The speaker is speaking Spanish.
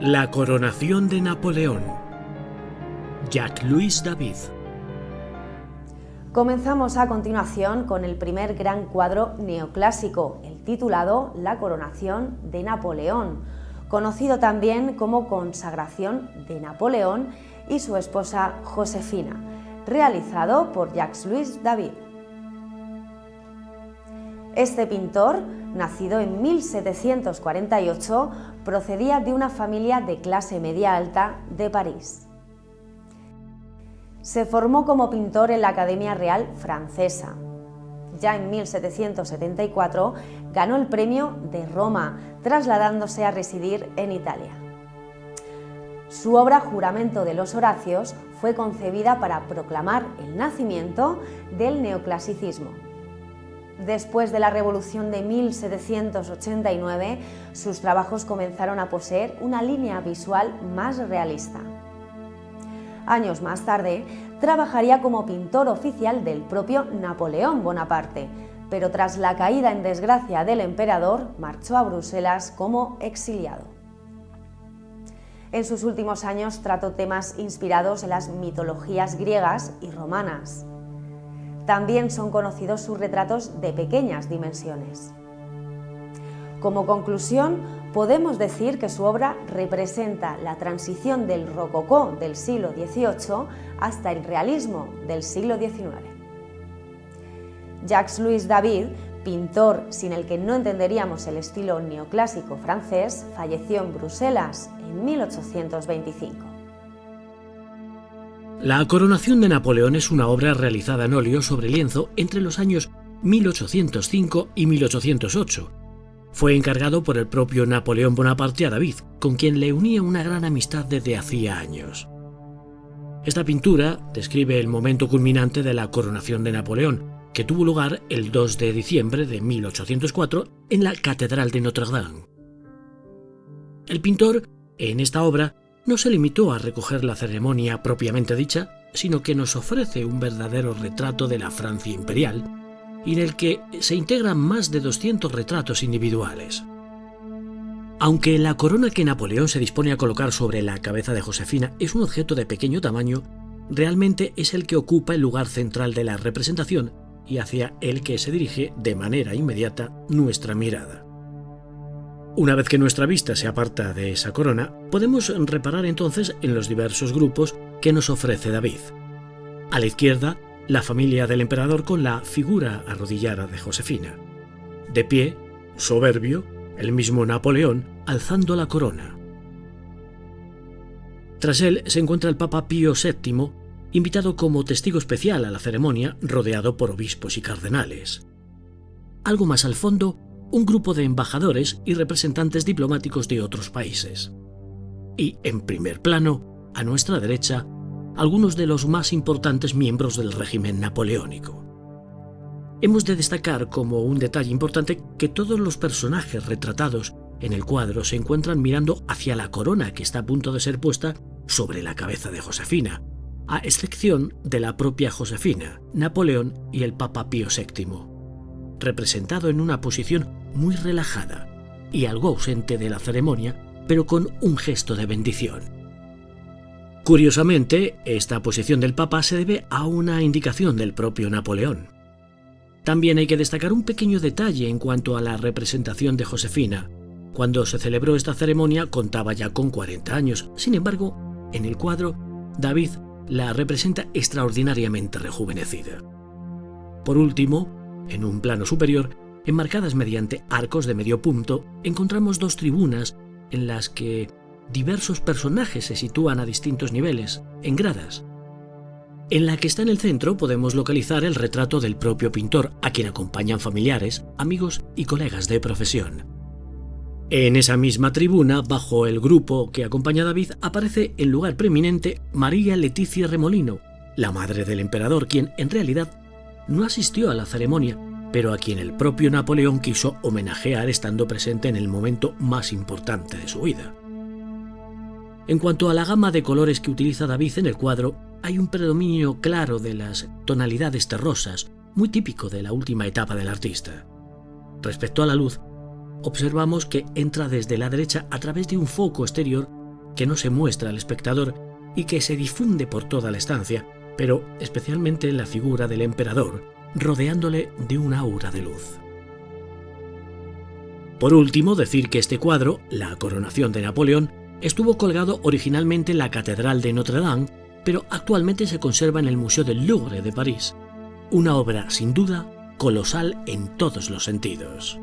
La coronación de Napoleón. Jacques-Louis David. Comenzamos a continuación con el primer gran cuadro neoclásico, el titulado La coronación de Napoleón, conocido también como Consagración de Napoleón y su esposa Josefina, realizado por Jacques-Louis David. Este pintor, nacido en 1748, procedía de una familia de clase media alta de París. Se formó como pintor en la Academia Real Francesa. Ya en 1774 ganó el premio de Roma, trasladándose a residir en Italia. Su obra Juramento de los Horacios fue concebida para proclamar el nacimiento del neoclasicismo. Después de la Revolución de 1789, sus trabajos comenzaron a poseer una línea visual más realista. Años más tarde, trabajaría como pintor oficial del propio Napoleón Bonaparte, pero tras la caída en desgracia del emperador, marchó a Bruselas como exiliado. En sus últimos años trató temas inspirados en las mitologías griegas y romanas. También son conocidos sus retratos de pequeñas dimensiones. Como conclusión, podemos decir que su obra representa la transición del rococó del siglo XVIII hasta el realismo del siglo XIX. Jacques-Louis David, pintor sin el que no entenderíamos el estilo neoclásico francés, falleció en Bruselas en 1825. La coronación de Napoleón es una obra realizada en óleo sobre lienzo entre los años 1805 y 1808. Fue encargado por el propio Napoleón Bonaparte a David, con quien le unía una gran amistad desde hacía años. Esta pintura describe el momento culminante de la coronación de Napoleón, que tuvo lugar el 2 de diciembre de 1804 en la Catedral de Notre Dame. El pintor, en esta obra, no se limitó a recoger la ceremonia propiamente dicha, sino que nos ofrece un verdadero retrato de la Francia imperial, y en el que se integran más de 200 retratos individuales. Aunque la corona que Napoleón se dispone a colocar sobre la cabeza de Josefina es un objeto de pequeño tamaño, realmente es el que ocupa el lugar central de la representación y hacia el que se dirige de manera inmediata nuestra mirada. Una vez que nuestra vista se aparta de esa corona, podemos reparar entonces en los diversos grupos que nos ofrece David. A la izquierda, la familia del emperador con la figura arrodillada de Josefina. De pie, soberbio, el mismo Napoleón alzando la corona. Tras él se encuentra el Papa Pío VII, invitado como testigo especial a la ceremonia, rodeado por obispos y cardenales. Algo más al fondo, un grupo de embajadores y representantes diplomáticos de otros países. Y, en primer plano, a nuestra derecha, algunos de los más importantes miembros del régimen napoleónico. Hemos de destacar como un detalle importante que todos los personajes retratados en el cuadro se encuentran mirando hacia la corona que está a punto de ser puesta sobre la cabeza de Josefina, a excepción de la propia Josefina, Napoleón y el Papa Pío VII. Representado en una posición muy relajada y algo ausente de la ceremonia, pero con un gesto de bendición. Curiosamente, esta posición del Papa se debe a una indicación del propio Napoleón. También hay que destacar un pequeño detalle en cuanto a la representación de Josefina. Cuando se celebró esta ceremonia contaba ya con 40 años, sin embargo, en el cuadro, David la representa extraordinariamente rejuvenecida. Por último, en un plano superior, enmarcadas mediante arcos de medio punto, encontramos dos tribunas en las que diversos personajes se sitúan a distintos niveles, en gradas. En la que está en el centro podemos localizar el retrato del propio pintor, a quien acompañan familiares, amigos y colegas de profesión. En esa misma tribuna, bajo el grupo que acompaña a David, aparece en lugar preeminente María Letizia Remolino, la madre del emperador, quien en realidad no asistió a la ceremonia, pero a quien el propio Napoleón quiso homenajear estando presente en el momento más importante de su vida. En cuanto a la gama de colores que utiliza David en el cuadro, hay un predominio claro de las tonalidades terrosas, muy típico de la última etapa del artista. Respecto a la luz, observamos que entra desde la derecha a través de un foco exterior que no se muestra al espectador y que se difunde por toda la estancia, pero especialmente la figura del emperador, rodeándole de un aura de luz. Por último, decir que este cuadro, La coronación de Napoleón, estuvo colgado originalmente en la Catedral de Notre-Dame, pero actualmente se conserva en el Museo del Louvre de París. Una obra, sin duda, colosal en todos los sentidos.